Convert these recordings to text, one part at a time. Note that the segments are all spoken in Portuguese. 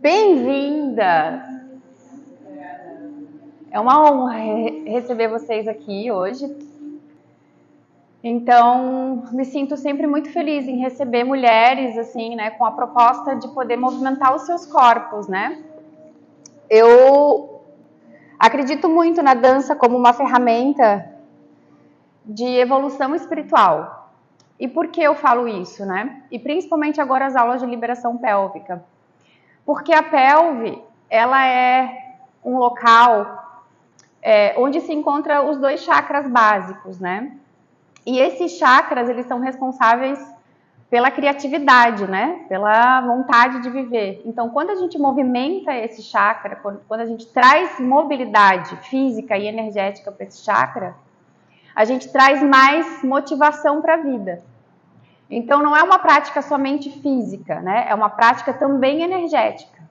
Bem-vinda! É uma honra receber vocês aqui hoje. Então, me sinto sempre muito feliz em receber mulheres, assim, né, com a proposta de poder movimentar os seus corpos, né? Eu acredito muito na dança como uma ferramenta de evolução espiritual. E por que eu falo isso, né? E principalmente agora as aulas de liberação pélvica. Porque a pelve, ela é um local onde se encontram os dois chakras básicos, né? E esses chakras, eles são responsáveis pela criatividade, né? Pela vontade de viver. Então, quando a gente movimenta esse chakra, quando a gente traz mobilidade física e energética para esse chakra, a gente traz mais motivação para a vida. Então, não é uma prática somente física, né? É uma prática também energética,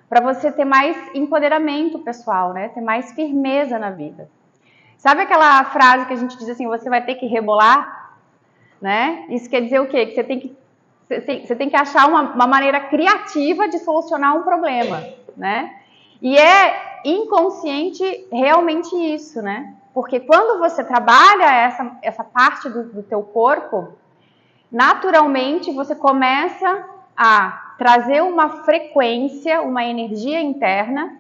para você ter mais empoderamento pessoal, né? Ter mais firmeza na vida. Sabe aquela frase que a gente diz assim, você vai ter que rebolar? Né? Isso quer dizer o quê? Que você tem que achar uma maneira criativa de solucionar um problema, né? E é inconsciente realmente isso, né? Porque quando você trabalha essa parte do teu corpo, naturalmente você começa a trazer uma frequência, uma energia interna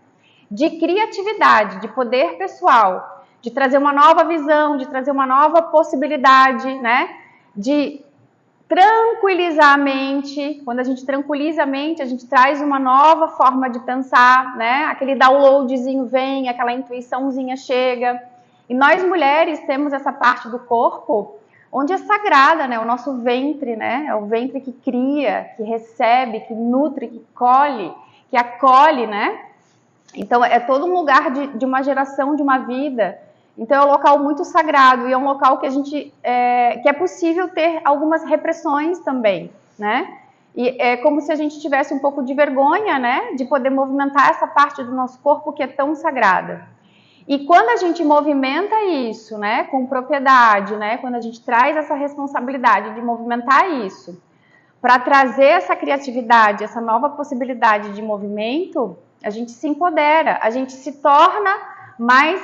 de criatividade, de poder pessoal, de trazer uma nova visão, de trazer uma nova possibilidade, né? De tranquilizar a mente. Quando a gente tranquiliza a mente, a gente traz uma nova forma de pensar, né? Aquele downloadzinho vem, aquela intuiçãozinha chega. E nós mulheres temos essa parte do corpo onde é sagrada, né? O nosso ventre, né? É o ventre que cria, que recebe, que nutre, que colhe, que acolhe, né? Então, é todo um lugar de uma geração, de uma vida. Então, é um local muito sagrado e é um local que que é possível ter algumas repressões também, né? E é como se a gente tivesse um pouco de vergonha, né? De poder movimentar essa parte do nosso corpo que é tão sagrada. E quando a gente movimenta isso, né? Com propriedade, né? Quando a gente traz essa responsabilidade de movimentar isso, para trazer essa criatividade, essa nova possibilidade de movimento, a gente se empodera, a gente se torna mais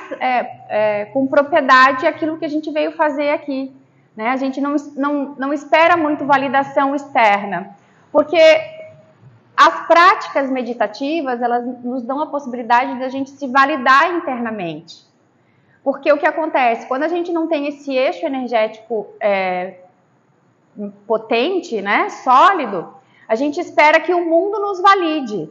com propriedade aquilo que a gente veio fazer aqui, né? A gente não espera muito validação externa, porque as práticas meditativas, elas nos dão a possibilidade de a gente se validar internamente. Porque o que acontece? Quando a gente não tem esse eixo energético potente, né, sólido, a gente espera que o mundo nos valide.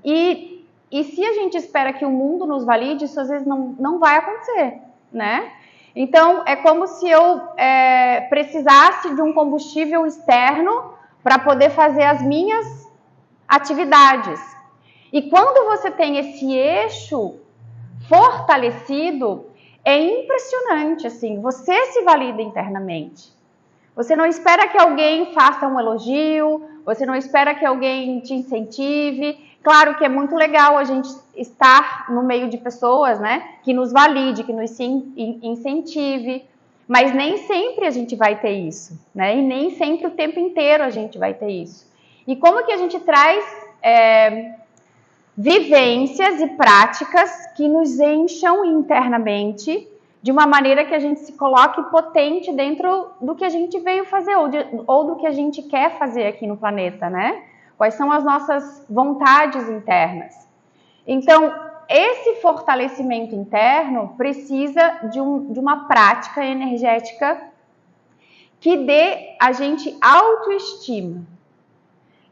E se a gente espera que o mundo nos valide, isso às vezes não vai acontecer, né? Então, é como se eu precisasse de um combustível externo para poder fazer as minhas atividades. E quando você tem esse eixo fortalecido, é impressionante, assim, você se valida internamente. Você não espera que alguém faça um elogio, você não espera que alguém te incentive. Claro que é muito legal a gente estar no meio de pessoas, né, que nos valide, que nos incentive, mas nem sempre a gente vai ter isso, né, e nem sempre o tempo inteiro a gente vai ter isso. E como que a gente traz vivências e práticas que nos encham internamente de uma maneira que a gente se coloque potente dentro do que a gente veio fazer ou do que a gente quer fazer aqui no planeta, né? Quais são as nossas vontades internas? Então, esse fortalecimento interno precisa de uma prática energética que dê a gente autoestima.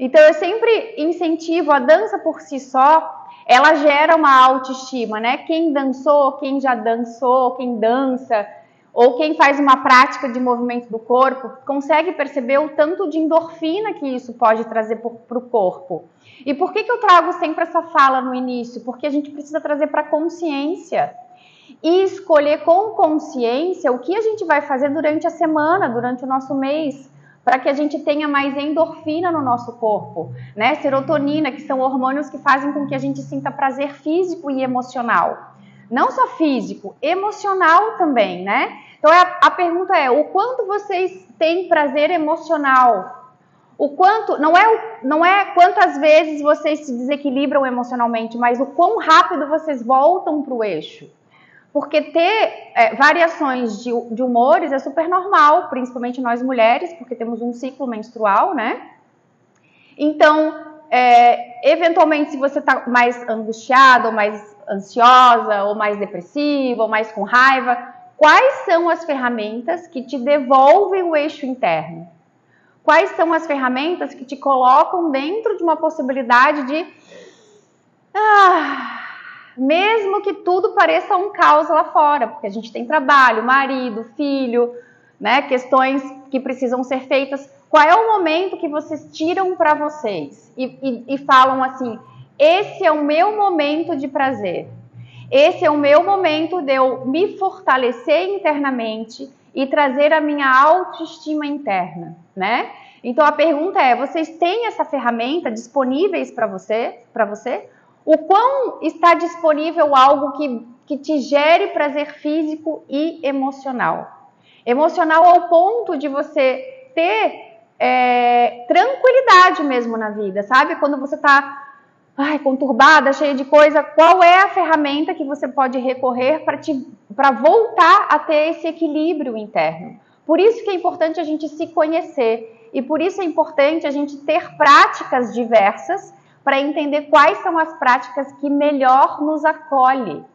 Então, eu sempre incentivo a dança por si só, ela gera uma autoestima, né? Quem dançou, quem já dançou, quem dança, ou quem faz uma prática de movimento do corpo, consegue perceber o tanto de endorfina que isso pode trazer para o corpo. E por que eu trago sempre essa fala no início? Porque a gente precisa trazer para a consciência e escolher com consciência o que a gente vai fazer durante a semana, durante o nosso mês, para que a gente tenha mais endorfina no nosso corpo, né? Serotonina, que são hormônios que fazem com que a gente sinta prazer físico e emocional. Não só físico, emocional também, né? Então a pergunta é, o quanto vocês têm prazer emocional? O quanto, não é quantas vezes vocês se desequilibram emocionalmente, mas o quão rápido vocês voltam para o eixo. Porque ter variações de humores é super normal, principalmente nós mulheres, porque temos um ciclo menstrual, né? Então, eventualmente, se você está mais angustiada, ou mais ansiosa, ou mais depressiva, ou mais com raiva, quais são as ferramentas que te devolvem o eixo interno? Quais são as ferramentas que te colocam dentro de uma possibilidade de... mesmo que tudo pareça um caos lá fora, porque a gente tem trabalho, marido, filho, né, questões que precisam ser feitas. Qual é o momento que vocês tiram para vocês e falam assim, esse é o meu momento de prazer, esse é o meu momento de eu me fortalecer internamente e trazer a minha autoestima interna, né? Então a pergunta é, vocês têm essa ferramenta disponíveis para você? O quão está disponível algo que te gere prazer físico e emocional? Emocional ao ponto de você ter tranquilidade mesmo na vida, sabe? Quando você está conturbada, cheia de coisa, qual é a ferramenta que você pode recorrer para voltar a ter esse equilíbrio interno? Por isso que é importante a gente se conhecer e por isso é importante a gente ter práticas diversas para entender quais são as práticas que melhor nos acolhem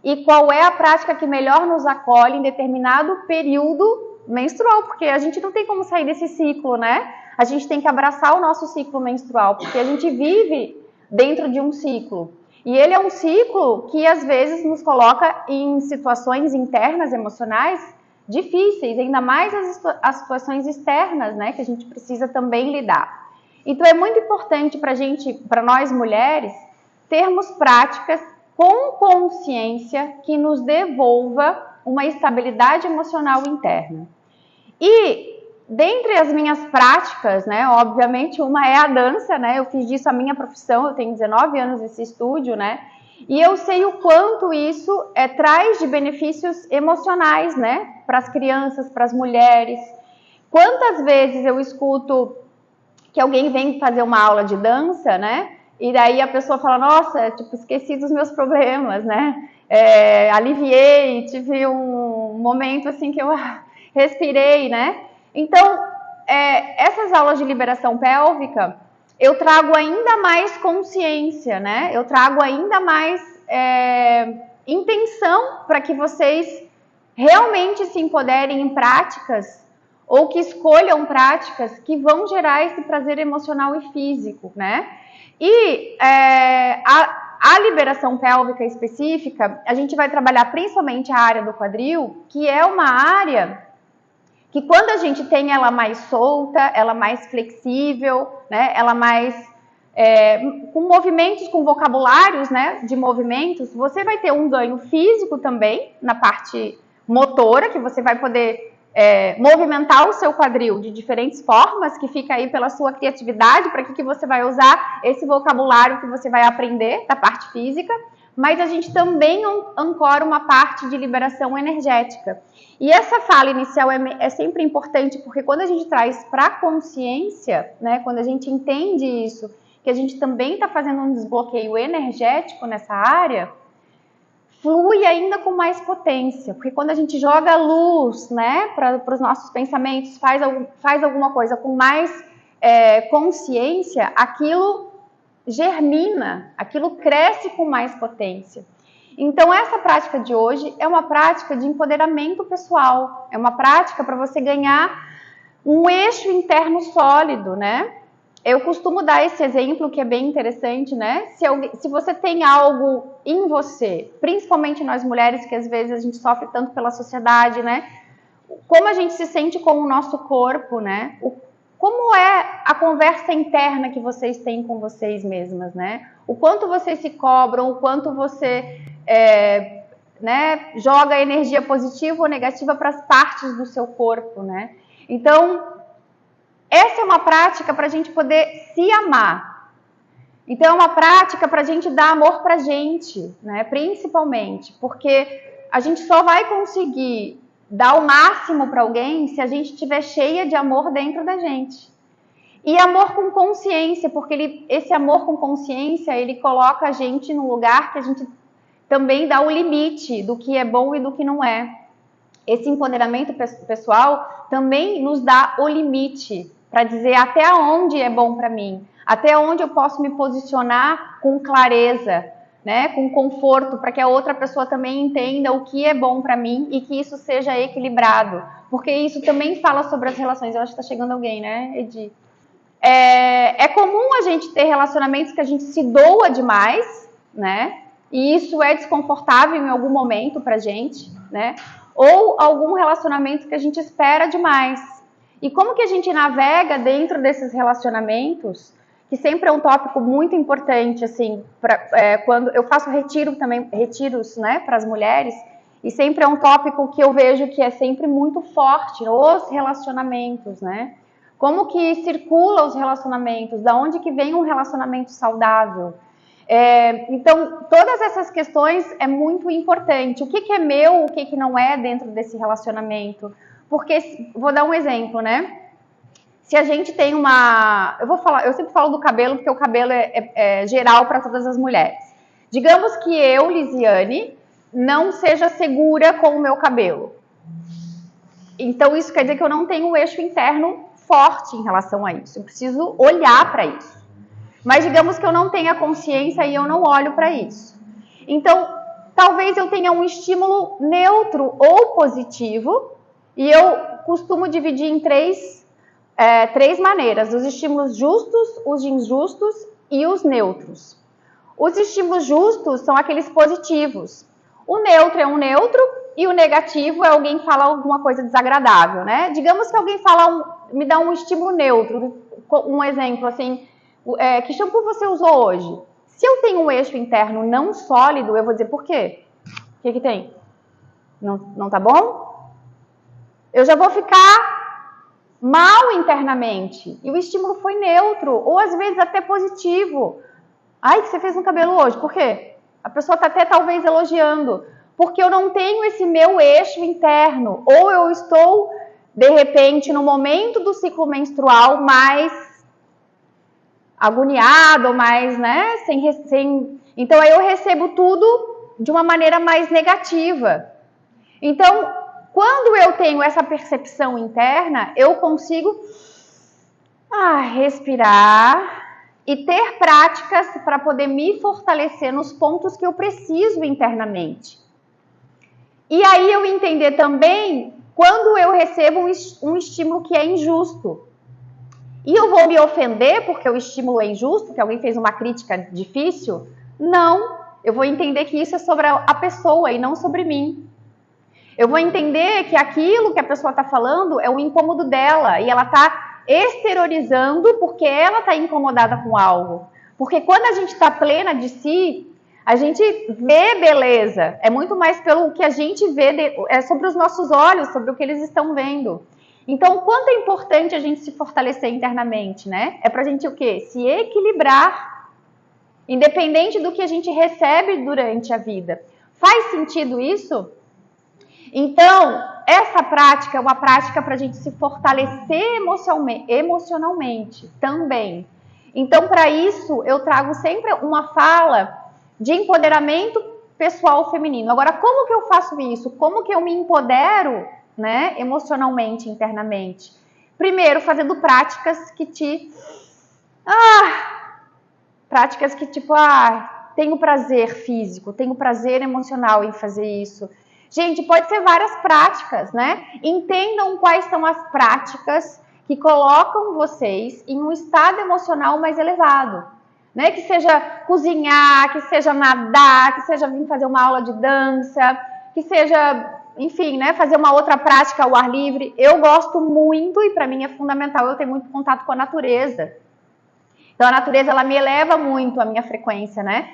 e qual é a prática que melhor nos acolhe em determinado período menstrual, porque a gente não tem como sair desse ciclo, né? A gente tem que abraçar o nosso ciclo menstrual, porque a gente vive dentro de um ciclo. E ele é um ciclo que às vezes nos coloca em situações internas, emocionais, difíceis, ainda mais as situações externas, né? Que a gente precisa também lidar. Então é muito importante para nós mulheres, termos práticas com consciência que nos devolva uma estabilidade emocional interna. E dentre as minhas práticas, né, obviamente uma é a dança, né, eu fiz disso a minha profissão, eu tenho 19 anos nesse estúdio, né, e eu sei o quanto isso traz de benefícios emocionais, né, para as crianças, para as mulheres. Quantas vezes eu escuto que alguém vem fazer uma aula de dança, né? E daí a pessoa fala, nossa, tipo, esqueci dos meus problemas, né? Aliviei, tive um momento assim que eu respirei, né? Então, essas aulas de liberação pélvica, eu trago ainda mais consciência, né? Eu trago ainda mais intenção para que vocês realmente se empoderem em práticas ou que escolham práticas que vão gerar esse prazer emocional e físico, né? E a liberação pélvica específica, a gente vai trabalhar principalmente a área do quadril, que é uma área que quando a gente tem ela mais solta, ela mais flexível, né? Ela mais com movimentos, com vocabulários, né? De movimentos, você vai ter um ganho físico também na parte motora, que você vai poder movimentar o seu quadril de diferentes formas, que fica aí pela sua criatividade, para que você vai usar esse vocabulário que você vai aprender da parte física, mas a gente também ancora uma parte de liberação energética. E essa fala inicial é sempre importante, porque quando a gente traz para a consciência, né, quando a gente entende isso, que a gente também está fazendo um desbloqueio energético nessa área, flui ainda com mais potência, porque quando a gente joga luz, né, para os nossos pensamentos, faz alguma coisa com mais consciência, aquilo germina, aquilo cresce com mais potência. Então essa prática de hoje é uma prática de empoderamento pessoal, é uma prática para você ganhar um eixo interno sólido, né? Eu costumo dar esse exemplo que é bem interessante, né? Se você tem algo em você, principalmente nós mulheres, que às vezes a gente sofre tanto pela sociedade, né? Como a gente se sente com o nosso corpo, né? Como é a conversa interna que vocês têm com vocês mesmas, né? O quanto vocês se cobram, o quanto você né, joga energia positiva ou negativa para as partes do seu corpo, né? Então, essa é uma prática para a gente poder se amar. Então, é uma prática para a gente dar amor para a gente, né? Principalmente, porque a gente só vai conseguir dar o máximo para alguém se a gente estiver cheia de amor dentro da gente. E amor com consciência, porque esse amor com consciência, ele coloca a gente num lugar que a gente também dá o limite do que é bom e do que não é. Esse empoderamento pessoal também nos dá o limite para dizer até onde é bom para mim, até onde eu posso me posicionar com clareza, né, com conforto, para que a outra pessoa também entenda o que é bom para mim e que isso seja equilibrado. Porque isso também fala sobre as relações. Eu acho que está chegando alguém, né, Edi? É comum a gente ter relacionamentos que a gente se doa demais, né? E isso é desconfortável em algum momento pra gente, né? Ou algum relacionamento que a gente espera demais. E como que a gente navega dentro desses relacionamentos, que sempre é um tópico muito importante, assim, quando eu faço retiros, né, para as mulheres, e sempre é um tópico que eu vejo que é sempre muito forte, os relacionamentos, né? Como que circula os relacionamentos, da onde que vem um relacionamento saudável. Então, todas essas questões é muito importante. O que é meu, o que não é dentro desse relacionamento? Porque, vou dar um exemplo, né? Se a gente tem uma... Eu sempre falo do cabelo, porque o cabelo é geral para todas as mulheres. Digamos que eu, Lisiane, não seja segura com o meu cabelo. Então, isso quer dizer que eu não tenho um eixo interno forte em relação a isso. Eu preciso olhar para isso. Mas digamos que eu não tenha consciência e eu não olho para isso. Então, talvez eu tenha um estímulo neutro ou positivo, e eu costumo dividir em três maneiras: os estímulos justos, os injustos e os neutros. Os estímulos justos são aqueles positivos. O neutro é um neutro e o negativo é alguém que fala alguma coisa desagradável, né? Digamos que alguém me dá um estímulo neutro, um exemplo assim, que shampoo você usou hoje? Se eu tenho um eixo interno não sólido, eu vou dizer por quê? O que tem? Não tá bom? Eu já vou ficar mal internamente. E o estímulo foi neutro, ou às vezes até positivo. Ai, que você fez no cabelo hoje, por quê? A pessoa tá até talvez elogiando. Porque eu não tenho esse meu eixo interno. Ou eu estou, de repente, no momento do ciclo menstrual mais agoniado, mais, né? Então, aí eu recebo tudo de uma maneira mais negativa. Então, quando eu tenho essa percepção interna, eu consigo respirar e ter práticas para poder me fortalecer nos pontos que eu preciso internamente. E aí eu entender também quando eu recebo um estímulo que é injusto. E eu vou me ofender porque o estímulo é injusto, que alguém fez uma crítica difícil? Não, eu vou entender que isso é sobre a pessoa e não sobre mim. Eu vou entender que aquilo que a pessoa está falando é o incômodo dela e ela está exteriorizando porque ela está incomodada com algo. Porque quando a gente está plena de si, a gente vê beleza. É muito mais pelo que a gente vê, é sobre os nossos olhos, sobre o que eles estão vendo. Então, quanto é importante a gente se fortalecer internamente, né? É pra gente o quê? Se equilibrar, independente do que a gente recebe durante a vida. Faz sentido isso? Então, essa prática é uma prática para a gente se fortalecer emocionalmente também. Então, para isso, eu trago sempre uma fala de empoderamento pessoal feminino. Agora, como que eu faço isso? Como que eu me empodero, né, emocionalmente, internamente? Primeiro, fazendo práticas que tenho prazer físico, tenho prazer emocional em fazer isso. Gente, pode ser várias práticas, né? Entendam quais são as práticas que colocam vocês em um estado emocional mais elevado, né? Que seja cozinhar, que seja nadar, que seja vir fazer uma aula de dança, que seja, enfim, né, fazer uma outra prática ao ar livre. Eu gosto muito e para mim é fundamental eu ter muito contato com a natureza. Então, a natureza, ela me eleva muito a minha frequência, né?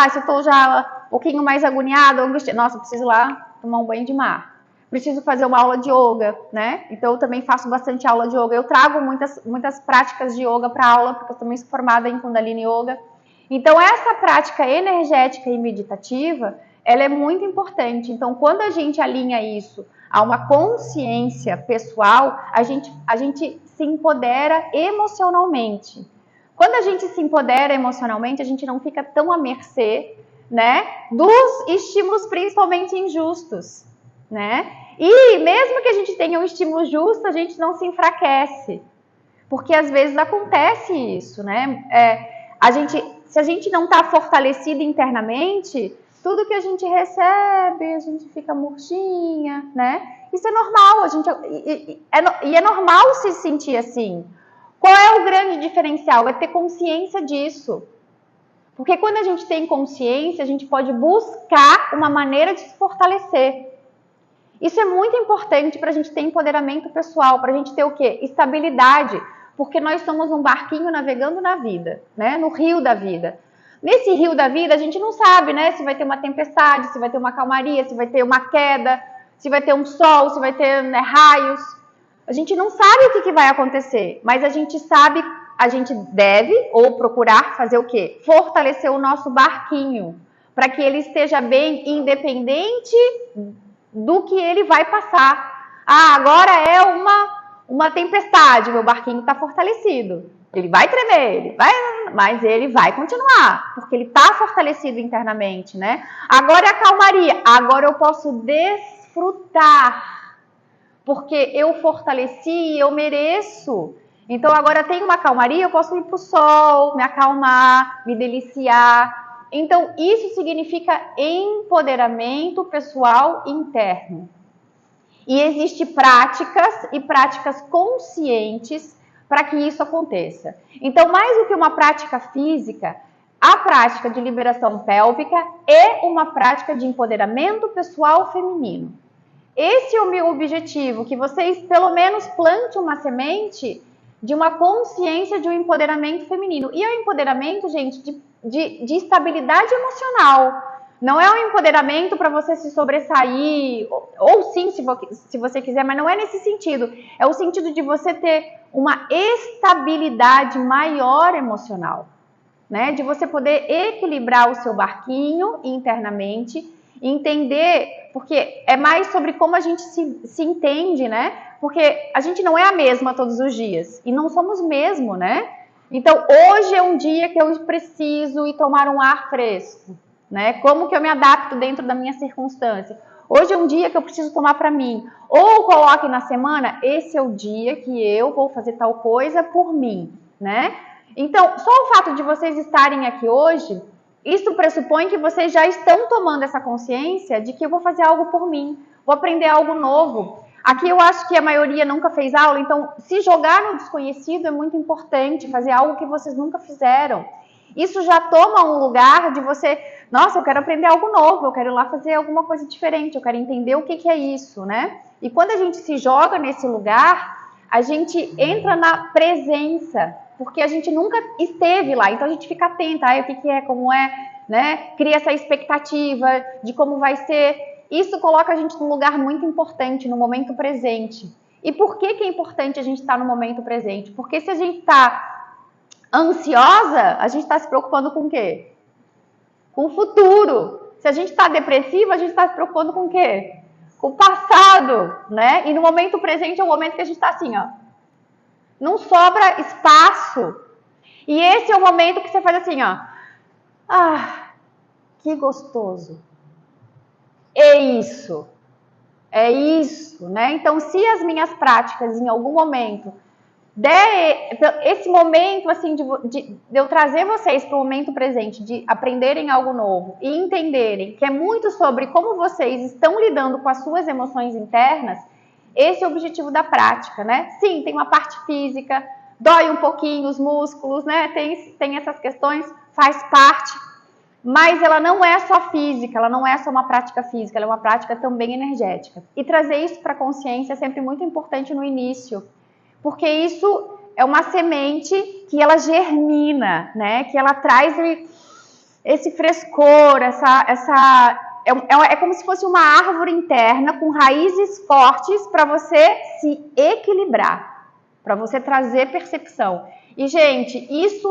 Se eu estou já um pouquinho mais agoniada, nossa, preciso ir lá tomar um banho de mar. Preciso fazer uma aula de yoga, né? Então, eu também faço bastante aula de yoga. Eu trago muitas práticas de yoga para aula, porque eu também sou formada em Kundalini Yoga. Então, essa prática energética e meditativa, ela é muito importante. Então, quando a gente alinha isso a uma consciência pessoal, a gente se empodera emocionalmente. Quando a gente se empodera emocionalmente, a gente não fica tão à mercê, né, dos estímulos principalmente injustos, né? E mesmo que a gente tenha um estímulo justo, a gente não se enfraquece. Porque às vezes acontece isso, né? Se a gente não está fortalecido internamente, tudo que a gente recebe, a gente fica murchinha, né? Isso é normal, é normal se sentir assim. Qual é o grande diferencial? É ter consciência disso. Porque quando a gente tem consciência, a gente pode buscar uma maneira de se fortalecer. Isso é muito importante para a gente ter empoderamento pessoal, para a gente ter o quê? Estabilidade. Porque nós somos um barquinho navegando na vida, né? No rio da vida. Nesse rio da vida, a gente não sabe, né? Se vai ter uma tempestade, se vai ter uma calmaria, se vai ter uma queda, se vai ter um sol, se vai ter, né, raios. A gente não sabe o que vai acontecer, mas a gente sabe, a gente deve ou procurar fazer o quê? Fortalecer o nosso barquinho, para que ele esteja bem independente do que ele vai passar. Ah, agora é uma tempestade, meu barquinho está fortalecido. Ele vai tremer, mas ele vai continuar, porque ele está fortalecido internamente, né? Agora é a calmaria, agora eu posso desfrutar, porque eu fortaleci e eu mereço. Então agora tem uma calmaria, eu posso ir para o sol, me acalmar, me deliciar. Então isso significa empoderamento pessoal interno. E existem práticas e práticas conscientes para que isso aconteça. Então, mais do que uma prática física, a prática de liberação pélvica é uma prática de empoderamento pessoal feminino. Esse é o meu objetivo, que vocês pelo menos plantem uma semente de uma consciência de um empoderamento feminino. E é um empoderamento, gente, de estabilidade emocional. Não é um empoderamento para você se sobressair, ou sim, se você quiser, mas não é nesse sentido. É o sentido de você ter uma estabilidade maior emocional, né? De você poder equilibrar o seu barquinho internamente, entender, porque é mais sobre como a gente se entende, né? Porque a gente não é a mesma todos os dias, e não somos mesmo, né? Então, hoje é um dia que eu preciso ir tomar um ar fresco, né? Como que eu me adapto dentro da minha circunstância? Hoje é um dia que eu preciso tomar para mim. Ou coloque na semana, esse é o dia que eu vou fazer tal coisa por mim, né? Então, só o fato de vocês estarem aqui hoje, isso pressupõe que vocês já estão tomando essa consciência de que eu vou fazer algo por mim, vou aprender algo novo. Aqui eu acho que a maioria nunca fez aula, então se jogar no desconhecido é muito importante, fazer algo que vocês nunca fizeram. Isso já toma um lugar de você, nossa, eu quero aprender algo novo, eu quero ir lá fazer alguma coisa diferente, eu quero entender o que é isso, né? E quando a gente se joga nesse lugar, a gente entra na presença, porque a gente nunca esteve lá, então a gente fica atenta, o que é, como é, né? Cria essa expectativa de como vai ser. Isso coloca a gente num lugar muito importante, no momento presente. E por que é importante a gente estar no momento presente? Porque se a gente está ansiosa, a gente está se preocupando com o quê? Com o futuro. Se a gente está depressiva, a gente está se preocupando com o quê? Com o passado, né? E no momento presente é o momento que a gente está assim, ó. Não sobra espaço. E esse é o momento que você faz assim, ó. Ah, que gostoso. É isso. É isso, né? Então, se as minhas práticas em algum momento esse momento assim de eu trazer vocês para o momento presente, de aprenderem algo novo e entenderem que é muito sobre como vocês estão lidando com as suas emoções internas, esse é o objetivo da prática, né? Sim, tem uma parte física, dói um pouquinho os músculos, né? Tem essas questões, faz parte, mas ela não é só física, ela não é só uma prática física, ela é uma prática também energética. E trazer isso para a consciência é sempre muito importante no início, porque isso é uma semente que ela germina, né? Que ela traz esse frescor, é como se fosse uma árvore interna com raízes fortes para você se equilibrar, para você trazer percepção. E, gente, isso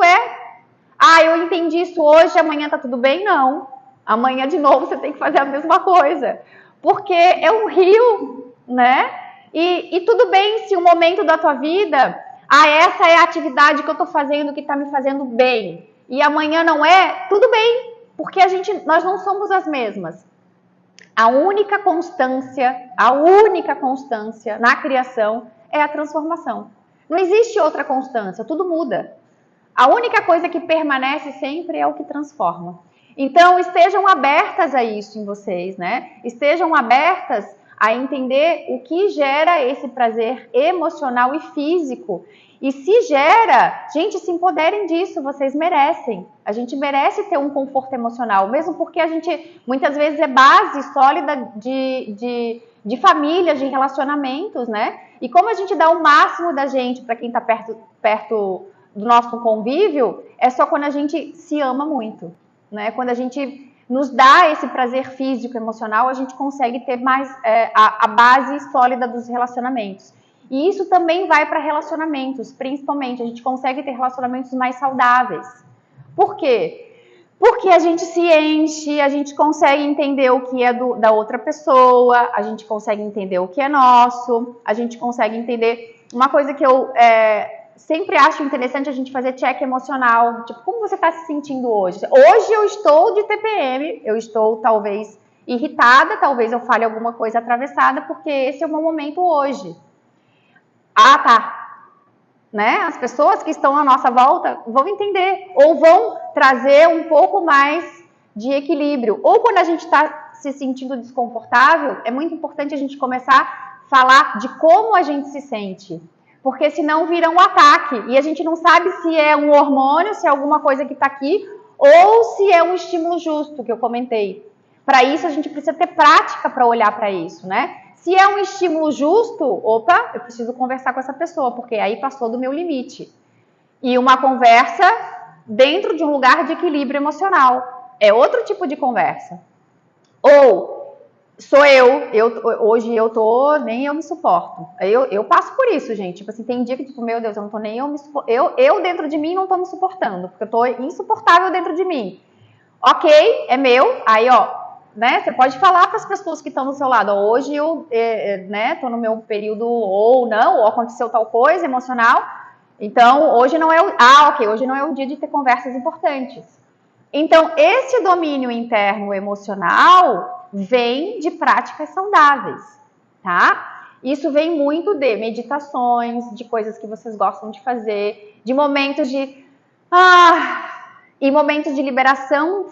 eu entendi isso hoje, amanhã tá tudo bem? Não. Amanhã, de novo, você tem que fazer a mesma coisa. Porque é um rio, né? E tudo bem se um momento da tua vida, Ah, essa é a atividade que eu estou fazendo que está me fazendo bem. E amanhã não é, tudo bem, porque nós não somos as mesmas. A única constância na criação é a transformação. Não existe outra constância, tudo muda. A única coisa que permanece sempre é o que transforma. Então, estejam abertas a isso em vocês, né? Estejam abertas a entender o que gera esse prazer emocional e físico. E se gera, gente, se empoderem disso, vocês merecem. A gente merece ter um conforto emocional, mesmo porque a gente, muitas vezes, é base sólida de famílias, de relacionamentos, né? E como a gente dá o máximo da gente para quem está perto do nosso convívio, é só quando a gente se ama muito, né? Quando a gente nos dá esse prazer físico, emocional, a gente consegue ter mais a base sólida dos relacionamentos. E isso também vai para relacionamentos, principalmente. A gente consegue ter relacionamentos mais saudáveis. Por quê? Porque a gente se enche, a gente consegue entender o que é da outra pessoa, a gente consegue entender o que é nosso, a gente consegue entender... Uma coisa que eu sempre acho interessante a gente fazer check emocional. Tipo, como você está se sentindo hoje? Hoje eu estou de TPM, eu estou talvez irritada, talvez eu fale alguma coisa atravessada, porque esse é o meu momento hoje. Ah, tá. Né? As pessoas que estão à nossa volta vão entender, ou vão trazer um pouco mais de equilíbrio. Ou quando a gente está se sentindo desconfortável, é muito importante a gente começar a falar de como a gente se sente. Porque senão vira um ataque. E a gente não sabe se é um hormônio, se é alguma coisa que está aqui, ou se é um estímulo justo, que eu comentei. Para isso, a gente precisa ter prática para olhar para isso, né? Se é um estímulo justo, opa, eu preciso conversar com essa pessoa, porque aí passou do meu limite. E uma conversa dentro de um lugar de equilíbrio emocional. É outro tipo de conversa. Ou, sou hoje eu tô, nem eu me suporto. Eu passo por isso, gente. Tipo assim, tem dia que, tipo, meu Deus, eu não tô nem eu me suportando. Eu dentro de mim não tô me suportando, porque eu tô insuportável dentro de mim. Ok, é meu, aí ó, né? Você pode falar para as pessoas que estão do seu lado, hoje eu tô no meu período ou não, ou aconteceu tal coisa emocional, então hoje não é hoje não é o dia de ter conversas importantes. Então, esse domínio interno emocional vem de práticas saudáveis, tá? Isso vem muito de meditações, de coisas que vocês gostam de fazer, de momentos de e momentos de liberação,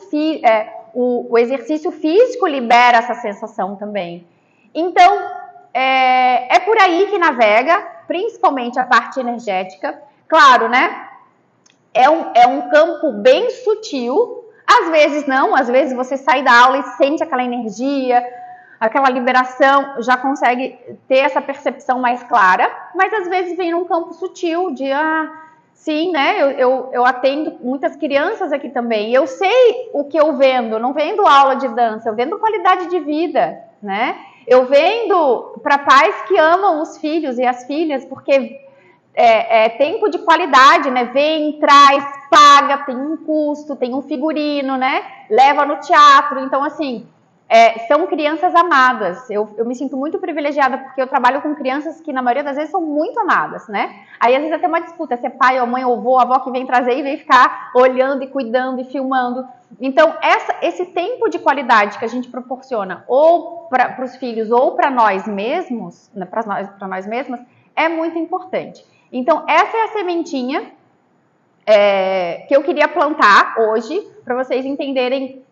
o exercício físico libera essa sensação também. Então, é por aí que navega, principalmente a parte energética. Claro, né? É um campo bem sutil. Às vezes não, às vezes você sai da aula e sente aquela energia, aquela liberação, já consegue ter essa percepção mais clara. Mas às vezes vem num campo sutil de... sim, né? Eu atendo muitas crianças aqui também. E eu sei o que eu vendo. Não vendo aula de dança, eu vendo qualidade de vida, né? Eu vendo para pais que amam os filhos e as filhas, porque é tempo de qualidade, né? Vem, traz, paga, tem um custo, tem um figurino, né? Leva no teatro. Então, assim, são crianças amadas. Eu me sinto muito privilegiada porque eu trabalho com crianças que na maioria das vezes são muito amadas, né? Aí às vezes até uma disputa, se é pai ou mãe ou avô, a avó que vem trazer e vem ficar olhando e cuidando e filmando. Então esse tempo de qualidade que a gente proporciona ou para os filhos ou para nós mesmos, né, para nós mesmas, é muito importante. Então essa é a sementinha que eu queria plantar hoje para vocês entenderem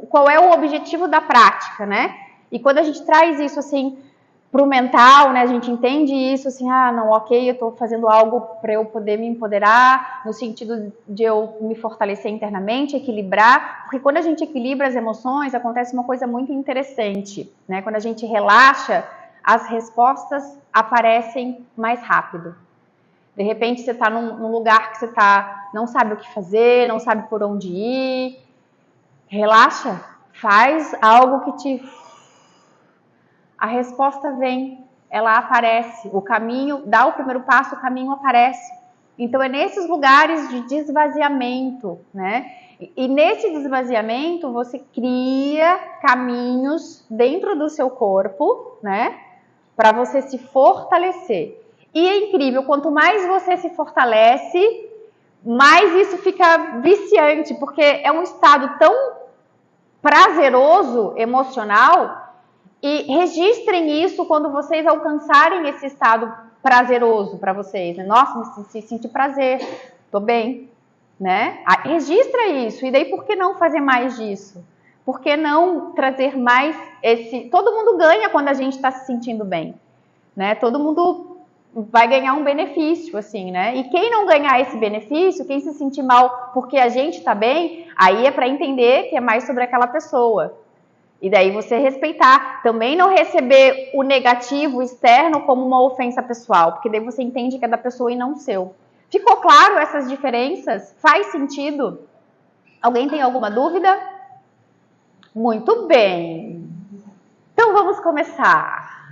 qual é o objetivo da prática, né? E quando a gente traz isso assim pro mental, né? A gente entende isso assim, não, ok, eu tô fazendo algo para eu poder me empoderar, no sentido de eu me fortalecer internamente, equilibrar, porque quando a gente equilibra as emoções, acontece uma coisa muito interessante, né? Quando a gente relaxa, as respostas aparecem mais rápido. De repente você tá num lugar que você não sabe o que fazer, não sabe por onde ir. Relaxa, faz algo que a resposta vem, ela aparece, o caminho, dá o primeiro passo, o caminho aparece. Então é nesses lugares de desvaziamento, né? E nesse desvaziamento você cria caminhos dentro do seu corpo, né? Para você se fortalecer. E é incrível, quanto mais você se fortalece, mais isso fica viciante, porque é um estado tão prazeroso, emocional, e registrem isso quando vocês alcançarem esse estado prazeroso para vocês, né? Nossa, me senti prazer, tô bem, né? Registra isso, e daí por que não fazer mais disso? Por que não trazer mais esse... Todo mundo ganha quando a gente está se sentindo bem, né? Todo mundo vai ganhar um benefício, assim, né? E quem não ganhar esse benefício, quem se sentir mal porque a gente tá bem, aí é para entender que é mais sobre aquela pessoa. E daí você respeitar. Também não receber o negativo externo como uma ofensa pessoal, porque daí você entende que é da pessoa e não seu. Ficou claro essas diferenças? Faz sentido? Alguém tem alguma dúvida? Muito bem. Então vamos começar.